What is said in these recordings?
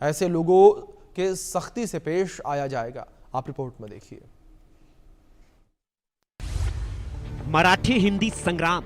ऐसे लोगों के सख्ती से पेश आया जाएगा। आप रिपोर्ट में देखिए। मराठी हिंदी संग्राम।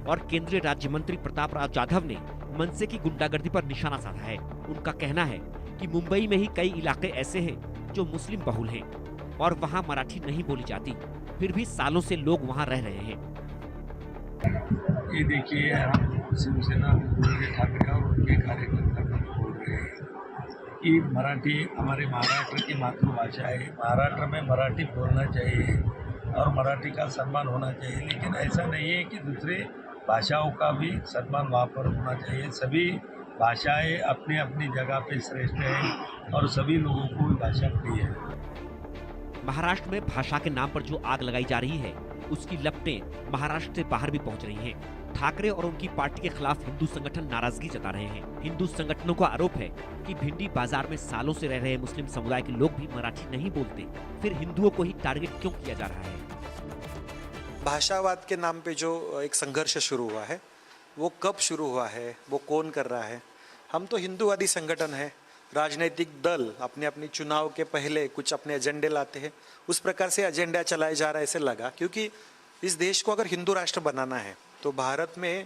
और केंद्रीय राज्य मंत्री प्रताप राव जाधव ने मनसे की गुंडागर्दी पर निशाना साधा है। उनका कहना है कि मुंबई में ही कई इलाके ऐसे हैं जो मुस्लिम बहुल हैं और वहां मराठी नहीं बोली जाती, फिर भी सालों से लोग वहां रह रहे हैं। ये देखिए, हम शिवसेना ठाकरे और उनके कार्यकर्ता बोल रहे हैं कि मराठी हमारे महाराष्ट्र की मातृभाषा है। महाराष्ट्र में मराठी बोलना चाहिए और मराठी का सम्मान होना चाहिए, लेकिन ऐसा नहीं है कि दूसरे भाषाओं का भी सम्मान वहाँ पर होना चाहिए। सभी भाषाएं अपनी अपनी जगह पे श्रेष्ठ हैं और सभी लोगों को भाषा प्रिय है। महाराष्ट्र में भाषा के नाम पर जो आग लगाई जा रही है, उसकी लपटें महाराष्ट्र से बाहर भी पहुंच रही हैं। ठाकरे और उनकी पार्टी के खिलाफ हिंदू संगठन नाराजगी जता रहे हैं। हिंदू संगठनों का आरोप है कि भिंडी बाजार में सालों से रह रहे मुस्लिम समुदाय के लोग भी मराठी नहीं बोलते, फिर हिंदुओं को ही टारगेट क्यों किया जा रहा है? भाषावाद के नाम पे जो एक संघर्ष शुरू हुआ है, वो कब शुरू हुआ है, वो कौन कर रहा है? हम तो हिंदूवादी संगठन है। राजनीतिक दल अपने अपनी चुनाव के पहले कुछ अपने एजेंडे लाते हैं, उस प्रकार से एजेंडा चलाया जा रहा है ऐसे लगा। क्योंकि इस देश को अगर हिंदू राष्ट्र बनाना है तो भारत में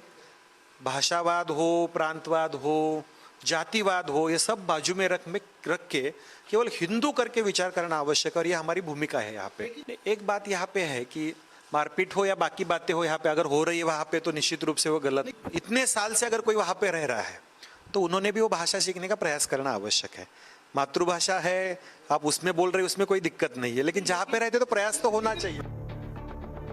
भाषावाद हो, प्रांतवाद हो, जातिवाद हो, ये सब बाजू में रख के केवल हिंदू करके विचार करना आवश्यक है और ये हमारी भूमिका है यहाँ पे। एक बात यहाँ पे है कि मारपीट हो या बाकी बातें हो, यहाँ पे अगर हो रही है वहाँ पे तो निश्चित रूप से वो गलत। इतने साल से अगर कोई वहाँ पे रह रहा है तो उन्होंने भी वो भाषा सीखने का प्रयास करना आवश्यक है। मातृभाषा है, आप उसमें बोल रहे, उसमें कोई दिक्कत नहीं है, लेकिन जहाँ पे रहते तो प्रयास तो होना चाहिए।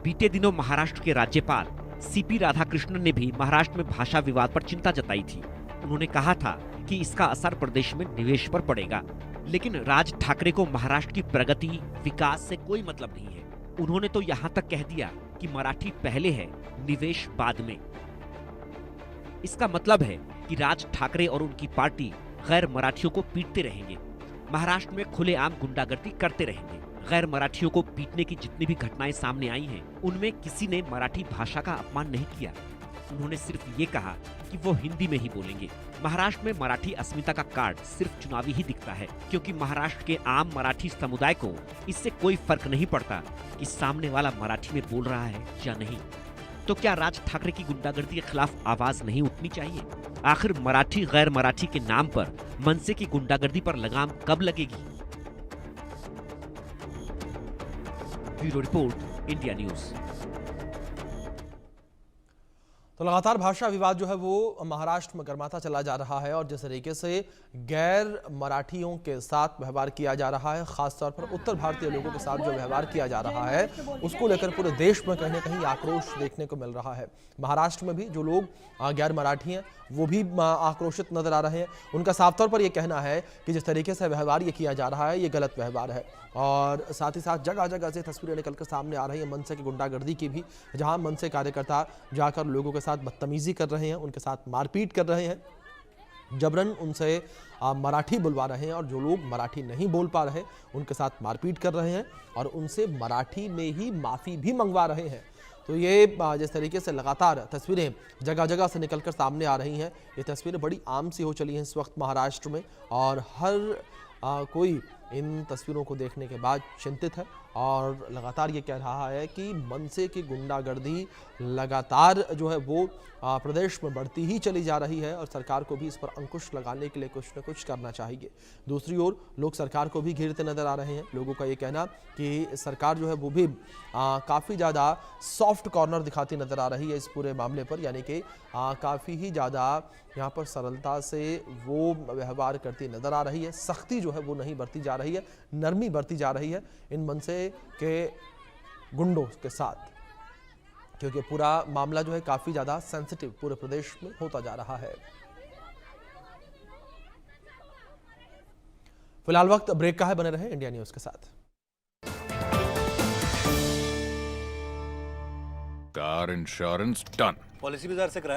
बीते दिनों महाराष्ट्र के राज्यपाल सीपी राधाकृष्णन ने भी महाराष्ट्र में भाषा विवाद पर चिंता जताई थी। उन्होंने कहा था कि इसका असर प्रदेश में निवेश पर पड़ेगा, लेकिन राज ठाकरे को महाराष्ट्र की प्रगति विकास से कोई मतलब नहीं है। उन्होंने तो यहाँ तक कह दिया कि मराठी पहले है, निवेश बाद में। इसका मतलब है कि राज ठाकरे और उनकी पार्टी गैर मराठियों को पीटते रहेंगे, महाराष्ट्र में खुलेआम गुंडागर्दी करते रहेंगे। गैर मराठियों को पीटने की जितनी भी घटनाएं सामने आई हैं, उनमें किसी ने मराठी भाषा का अपमान नहीं किया। उन्होंने सिर्फ ये कहा कि वो हिंदी में ही बोलेंगे। महाराष्ट्र में मराठी अस्मिता का कार्ड सिर्फ चुनावी ही दिखता है, क्योंकि महाराष्ट्र के आम मराठी समुदाय को इससे कोई फर्क नहीं पड़ता कि सामने वाला मराठी में बोल रहा है या नहीं। तो क्या राज ठाकरे की गुंडागर्दी के खिलाफ आवाज नहीं उठनी चाहिए? आखिर मराठी गैर मराठी के नाम पर मनसे की गुंडागर्दी पर लगाम कब लगेगी? Bureau report, India news. तो लगातार भाषा विवाद जो है वो महाराष्ट्र में गर्माता चला जा रहा है और जिस तरीके से गैर मराठियों के साथ व्यवहार किया जा रहा है, खासतौर पर उत्तर भारतीय लोगों के साथ जो व्यवहार किया जा रहा है, उसको लेकर पूरे देश में कहीं ना कहीं आक्रोश देखने को मिल रहा है। महाराष्ट्र में भी जो लोग गैर मराठी हैं वो भी आक्रोशित नजर आ रहे हैं। उनका साफ तौर पर यह कहना है कि जिस तरीके से व्यवहार ये किया जा रहा है ये गलत व्यवहार है। और साथ ही साथ जगह जगह से तस्वीरें निकलकर सामने आ रही हैं मनसे की गुंडागर्दी की भी, जहां मनसे कार्यकर्ता जाकर लोगों के साथ बदतमीजी कर रहे हैं, उनके साथ मारपीट कर रहे हैं, जबरन उनसे मराठी बुलवा रहे हैं और जो लोग मराठी नहीं बोल पा रहे उनके साथ मारपीट कर रहे हैं और उनसे मराठी में ही माफ़ी भी मंगवा रहे हैं। तो ये जिस तरीके से लगातार तस्वीरें जगह जगह से निकलकर सामने आ रही हैं, ये तस्वीरें बड़ी आम सी हो चली हैं इस वक्त महाराष्ट्र में और हर कोई इन तस्वीरों को देखने के बाद चिंतित है और लगातार ये कह रहा है कि मनसे की गुंडागर्दी लगातार जो है वो प्रदेश में बढ़ती ही चली जा रही है और सरकार को भी इस पर अंकुश लगाने के लिए कुछ न कुछ करना चाहिए। दूसरी ओर लोग सरकार को भी घेरते नजर आ रहे हैं। लोगों का ये कहना कि सरकार जो है वो भी काफ़ी ज़्यादा सॉफ्ट कॉर्नर दिखाती नजर आ रही है इस पूरे मामले पर, यानी कि काफ़ी ही ज़्यादा यहाँ पर सरलता से वो व्यवहार करती नजर आ रही है। सख्ती जो है वो नहीं बरती जा रही है, नरमी बरती जा रही है इन मनसे के गुंडों के साथ, क्योंकि पूरा मामला जो है काफी ज्यादा सेंसिटिव पूरे प्रदेश में होता जा रहा है। फिलहाल वक्त ब्रेक का है, बने रहे इंडिया न्यूज के साथ। Car insurance done. पॉलिसी बाजार से कराया।